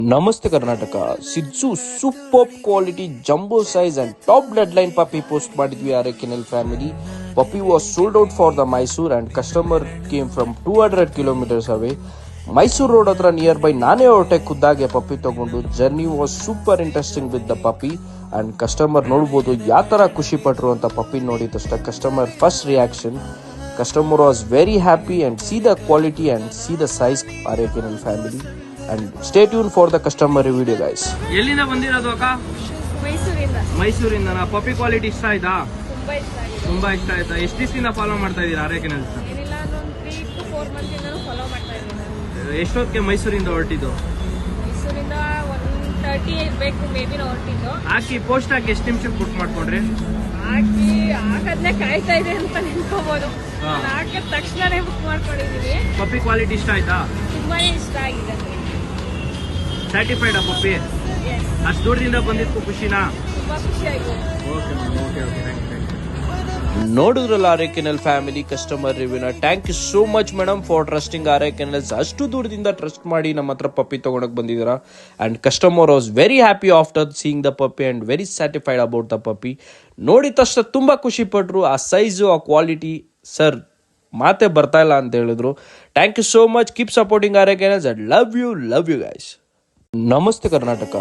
Namaste Karnataka. Sidzu superb quality jumbo size and top bloodline puppy post ಮಾಡಿದ್ವಿ RKNL family. Puppy was sold out for the Mysore and customer came from 200 kilometers away. Mysore road ಹತ್ರ near by ನಾನೇ ಹೊರಟೆ ಖುದ್ದಾಗೆ ಪಪ್ಪಿ ತಗೊಂಡು journey was super interesting with the puppy and customer ನೋಡ್ಬೋದು ಯಾವ ತರ ಖುಷಿ ಪಟ್ರು ಅಂತ ಪಪ್ಪಿ ನೋಡಿದ ತಕ್ಷಣ customer first reaction customer was very happy and see the quality and see the size RKNL family and stay tuned for the customer video guys. ಎಲ್ಲಿಂದ ಬಂದಿರೋದು ಅಕ್ಕ? ಮೈಸೂರಿಂದ. ಪಪ್ಪಿ ಕ್ವಾಲಿಟಿ ಇಷ್ಟ ಆಯ್ತಾ? ತುಂಬಾ ಇಷ್ಟ ಆಯ್ತಾ? ಎಷ್ಟು ದಿವಸದಿಂದ ಫಾಲೋ ಮಾಡ್ತಾ ಇದೀರಾ RKNL? ಎಷ್ಟೊತ್ತಿಗೆ ಮೈಸೂರಿಂದ ಹೊರಟಿದ್ದು? ಹಾಕಿ ಪೋಸ್ಟ್ ಹಾಕಿ ಎಷ್ಟು ನಿಮಿಷಕ್ಕೆ ಬುಕ್ ಮಾಡ್ಕೊಂಡ್ರಿ? ಹಾಕದ್ನೇ ಕಾಯ್ತಾ ಇದೆ ಅಂತ ನಿಂತ್ಕೋಬಹುದು. ಹಾಕಿದ ತಕ್ಷಣನೇ ಬುಕ್ ಮಾಡ್ಕೊಂಡಿದೀವಿ. ಪಪ್ಪಿ ಕ್ವಾಲಿಟಿ ಇಷ್ಟ ಆಯ್ತಾ? ತುಂಬಾನೇ ಇಷ್ಟ ಆಗಿದೆ. ಸ್ಯಾಟಿಸ್ಫೈಡ್ ಆ ಪಪ್ಪಿ? ಅಷ್ಟು ದೂರದಿಂದ ಬಂದಿದ್ದಕ್ಕೂ ಖುಷಿನಾ? ತುಂಬಾ ಖುಷಿ ಆಯ್ತು. Okay thank you. ನೋಡಿದ್ರಲ್ಲ RKNL ಫ್ಯಾಮಿಲಿ ಕಸ್ಟಮರ್ ರಿವ್ಯೂನ. Thank you so much madam for trusting RKNL. ಅಷ್ಟು ದೂರದಿಂದ ಟ್ರಸ್ಟ್ ಮಾಡಿ ನಮ್ಮ ಹತ್ರ ಪಪ್ಪಿ ತಗೊಳಕ್ ಬಂದಿದ್ದೀರಾ and customer was very happy after seeing the puppy and very satisfied about the puppy. ನೋಡಿದ ತಕ್ಷಣ ತುಂಬಾ ಖುಷಿ ಪಟ್ರು. ಆ ಸೈಜು ಆ ಕ್ವಾಲಿಟಿ ಸರ್ ಮಾತೆ ಬರ್ತಾ ಇಲ್ಲ ಅಂತ ಹೇಳಿದ್ರು. Thank you so much. Keep supporting RKNL and love you guys. ನಮಸ್ತೆ ಕರ್ನಾಟಕ.